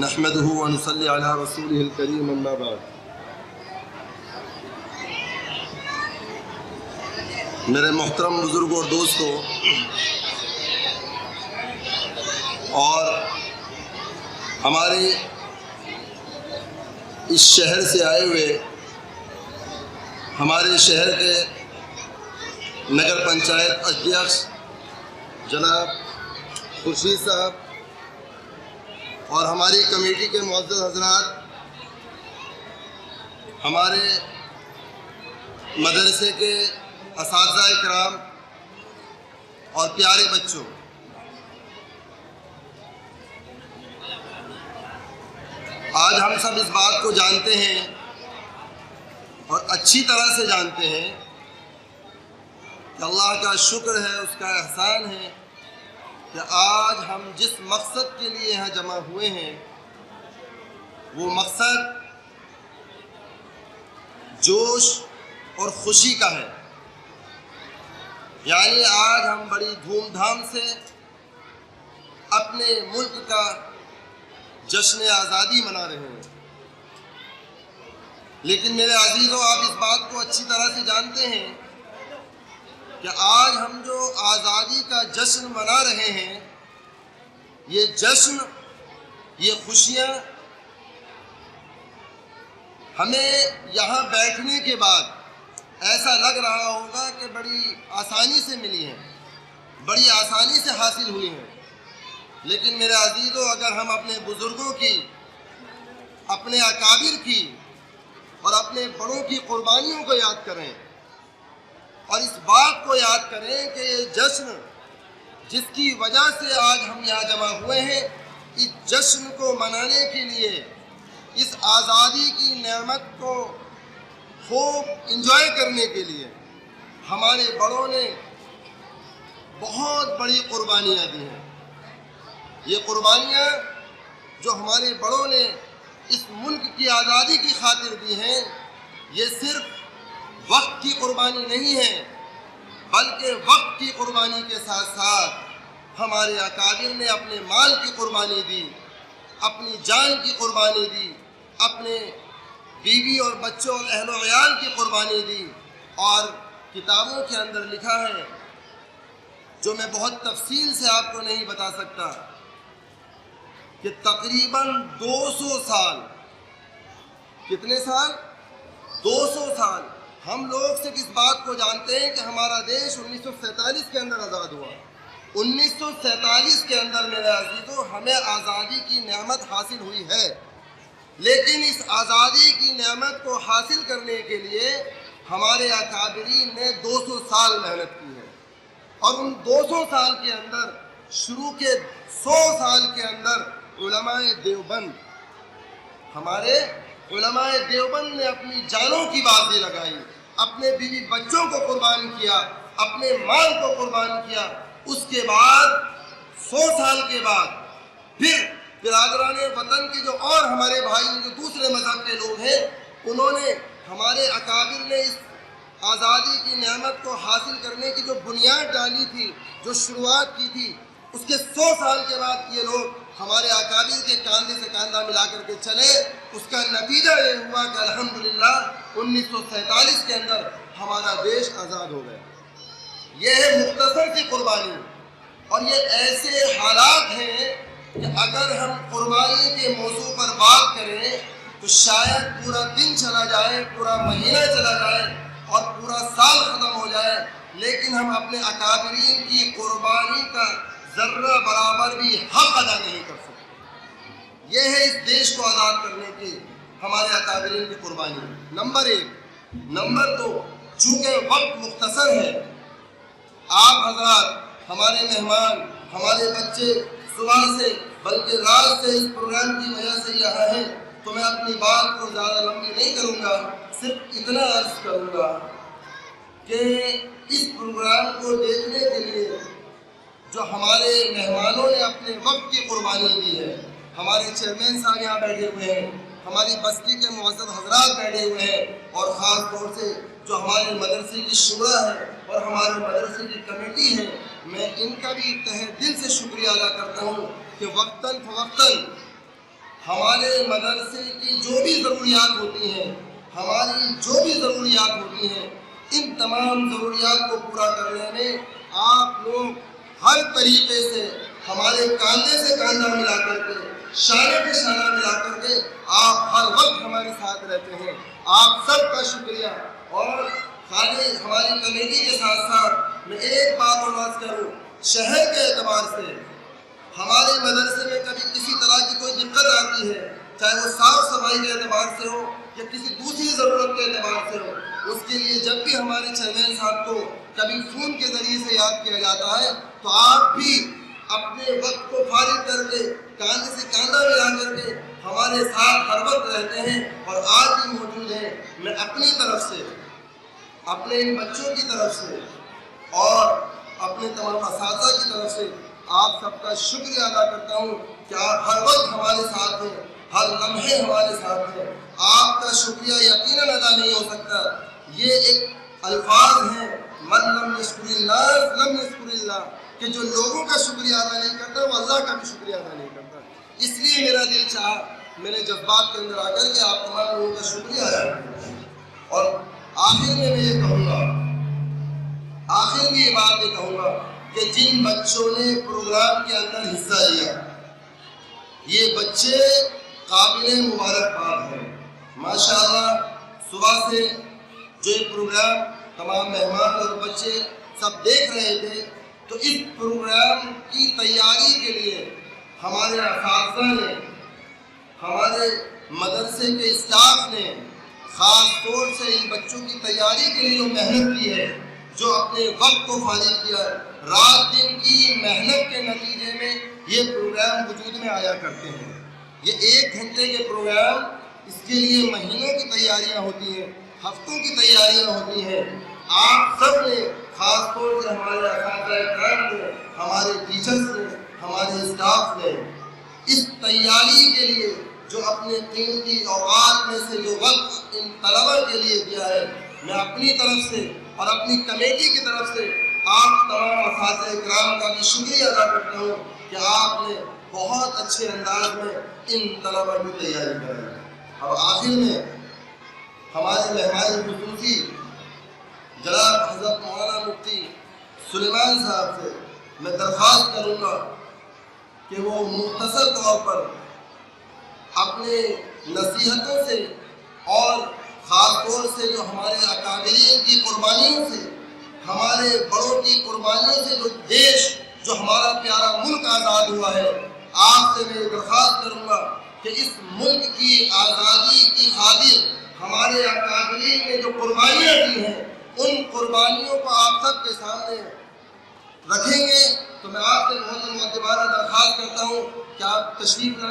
نحمده ونصلي على رسوله الكريم اما بعد۔ میرے محترم بزرگوں اور دوستوں اور ہمارے اس شہر سے آئے ہوئے ہمارے شہر کے نگر پنچایت ادھیکش جناب خورشید صاحب اور ہماری کمیٹی کے معزز حضرات، ہمارے مدرسے کے اساتذہ کرام اور پیارے بچوں، آج ہم سب اس بات کو جانتے ہیں اور اچھی طرح سے جانتے ہیں کہ اللہ کا شکر ہے، اس کا احسان ہے کہ آج ہم جس مقصد کے لیے یہاں جمع ہوئے ہیں وہ مقصد جوش اور خوشی کا ہے۔ یعنی آج ہم بڑی دھوم دھام سے اپنے ملک کا جشن آزادی منا رہے ہیں، لیکن میرے عزیزوں، آپ اس بات کو اچھی طرح سے جانتے ہیں کہ آج ہم جو آزادی کا جشن منا رہے ہیں، یہ جشن، یہ خوشیاں ہمیں یہاں بیٹھنے کے بعد ایسا لگ رہا ہوگا کہ بڑی آسانی سے ملی ہیں، بڑی آسانی سے حاصل ہوئی ہیں، لیکن میرے عزیزوں، اگر ہم اپنے بزرگوں کی، اپنے اکابر کی اور اپنے بڑوں کی قربانیوں کو یاد کریں اور اس بات کو یاد کریں کہ یہ جشن جس کی وجہ سے آج ہم یہاں جمع ہوئے ہیں، اس جشن کو منانے کے لیے، اس آزادی کی نعمت کو خوب انجوائے کرنے کے لیے ہمارے بڑوں نے بہت بڑی قربانیاں دی ہیں۔ یہ قربانیاں جو ہمارے بڑوں نے اس ملک کی آزادی کی خاطر دی ہیں، یہ صرف وقت کی قربانی نہیں ہے، بلکہ وقت کی قربانی کے ساتھ ساتھ ہمارے اکابر نے اپنے مال کی قربانی دی، اپنی جان کی قربانی دی، اپنے بیوی اور بچوں اور اہل و عیال کی قربانی دی، اور کتابوں کے اندر لکھا ہے جو میں بہت تفصیل سے آپ کو نہیں بتا سکتا کہ تقریباً 200 سال، کتنے سال؟ 200 سال ہم لوگ صرف اس بات کو جانتے ہیں کہ ہمارا دیش 1947 کے اندر آزاد ہوا۔ 1947 کے اندر میرے عزیزوں ہمیں آزادی کی نعمت حاصل ہوئی ہے، لیکن اس آزادی کی نعمت کو حاصل کرنے کے لیے ہمارے اکابرین نے 200 سال محنت کی ہے، اور ان 200 سال کے اندر، شروع کے 100 سال کے اندر، علماء دیوبند، ہمارے علماء دیوبند نے اپنی جانوں کی بازی لگائی، اپنے بیوی بچوں کو قربان کیا، اپنے مال کو قربان کیا۔ اس کے بعد 100 سال کے بعد پھر برادران وطن کے جو اور ہمارے بھائی جو دوسرے مذہب کے لوگ ہیں، انہوں نے، ہمارے اکابر نے اس آزادی کی نعمت کو حاصل کرنے کی جو بنیاد ڈالی تھی، جو شروعات کی تھی، اس کے 100 سال کے بعد یہ لوگ ہمارے اکابر کے کاندھے سے کاندھا ملا کر کے چلے۔ اس کا نتیجہ یہ ہوا کہ الحمدللہ 1947 کے اندر ہمارا دیش آزاد ہو گیا۔ یہ ہے مختصر سی قربانی، اور یہ ایسے حالات ہیں کہ اگر ہم قربانی کے موضوع پر بات کریں تو شاید پورا دن چلا جائے، پورا مہینہ چلا جائے اور پورا سال ختم ہو جائے، لیکن ہم اپنے اکابرین کی قربانی کا ذرہ برابر بھی حق ادا نہیں کر سکتے۔ یہ ہے اس دیش کو آزاد کرنے کی ہمارے اکابرین کی قربانی۔ نمبر 1۔ نمبر 2، چونکہ وقت مختصر ہے، آپ حضرات، ہمارے مہمان، ہمارے بچے صبح سے بلکہ رات سے اس پروگرام کی وجہ سے یہاں ہیں، تو میں اپنی بات کو زیادہ لمبی نہیں کروں گا، صرف اتنا عرض کروں گا کہ اس پروگرام کو دیکھنے کے لیے جو ہمارے مہمانوں نے اپنے وقت کی قربانی دی ہے، ہمارے چیئرمین صاحب یہاں بیٹھے ہوئے ہیں، ہماری بستی کے معزز حضرات بیٹھے ہوئے ہیں، اور خاص طور سے جو ہمارے مدرسے کی شورا ہے اور ہمارے مدرسے کی کمیٹی ہے، میں ان کا بھی تہہ دل سے شکریہ ادا کرتا ہوں کہ وقتاً فوقتاً ہمارے مدرسے کی جو بھی ضروریات ہوتی ہیں، ہماری جو بھی ضروریات ہوتی ہیں، ان تمام ضروریات کو پورا کرنے میں آپ لوگ ہر طریقے سے ہمارے کاندھے سے کاندھا ملا کر کے، شانے پہ شانہ ملا کر کے آپ ہر وقت ہمارے ساتھ رہتے ہیں۔ آپ سب کا شکریہ۔ اور خالی ہماری کمیٹی کے ساتھ ساتھ میں ایک بات اور عرض کروں، شہر کے اعتبار سے ہمارے مدرسے میں کبھی کسی طرح کی کوئی دقت آتی ہے، چاہے وہ صاف صفائی کے اعتبار سے ہو یا کسی دوسری ضرورت کے اعتبار سے ہو، اس کے لیے جب بھی ہمارے چیئرمین صاحب کو کبھی فون کے ذریعے سے یاد کیا جاتا ہے تو آپ بھی اپنے وقت کو فارغ کر کے، کاندھے سے کاندھا ملا کر کے ہمارے ساتھ ہر وقت رہتے ہیں اور آج بھی موجود ہیں۔ میں اپنی طرف سے، اپنے ان بچوں کی طرف سے اور اپنے تمام اساتذہ کی طرف سے آپ سب کا شکریہ ادا کرتا ہوں کہ آپ ہر وقت ہمارے ساتھ ہیں، ہر لمحے ہمارے ساتھ ہیں۔ آپ کا شکریہ یقیناً ادا نہیں ہو سکتا۔ یہ ایک الفاظ ہیں، من لم یشکر الناس لم یشکر اللہ، کہ جو لوگوں کا شکریہ ادا نہیں کرتا وہ اللہ کا بھی شکریہ ادا نہیں کرتا۔ اس لیے میرا دل چاہا، میرے جذبات کے اندر آ کر کے آپ تمام لوگوں کا شکریہ ادا کروں۔ اور آخر میں یہ کہوں گا، آخر میں یہ بات یہ کہوں گا کہ جن بچوں نے پروگرام کے اندر حصہ لیا، یہ بچے قابل مبارکباد ہیں۔ ماشاءاللہ صبح سے جو یہ پروگرام تمام مہمان اور بچے سب دیکھ رہے تھے، تو اس پروگرام کی تیاری کے لیے ہمارے اساتذہ نے، ہمارے مدرسے کے اسٹاف نے خاص طور سے ان بچوں کی تیاری کے لیے محنت کی ہے، جو اپنے وقت کو فارغ کیا ہے۔ رات دن کی محنت کے نتیجے میں یہ پروگرام وجود میں آیا کرتے ہیں۔ یہ 1 گھنٹے کے پروگرام، اس کے لیے مہینوں کی تیاریاں ہوتی ہیں، ہفتوں کی تیاریاں ہوتی ہیں۔ آپ سب نے، خاص طور سے ہمارے اساتذہ کرام نے، ہمارے ٹیچرز نے، ہمارے اسٹاف نے اس تیاری کے لیے جو اپنے قیمتی اوقات میں سے جو وقت ان طلبہ کے لیے دیا ہے، میں اپنی طرف سے اور اپنی کمیٹی کی طرف سے آپ تمام اساتذہ کرام کا بھی شکریہ ادا کرتا ہوں کہ آپ نے بہت اچھے انداز میں ان طلبہ کی تیاری کرائی۔ اور آخر میں ہمارے مہمان خصوصی جناب حضرت مولانا مفتی سلیمان صاحب سے میں درخواست کروں گا کہ وہ مختصر طور پر اپنے نصیحتوں سے اور خاص طور سے جو ہمارے اکابرین کی قربانیوں سے، ہمارے بڑوں کی قربانیوں سے جو دیش، جو ہمارا پیارا ملک آزاد ہوا ہے، آپ سے میں درخواست کروں گا کہ اس ملک کی آزادی کی خاطر ہمارے اکابرین نے جو قربانیاں دی ہیں، ان قربانیوں کو آپ سب کے سامنے رکھیں گے۔ تو میں آپ سے بہت مؤدبانہ درخواست کرتا ہوں کہ آپ تشریف لائیں۔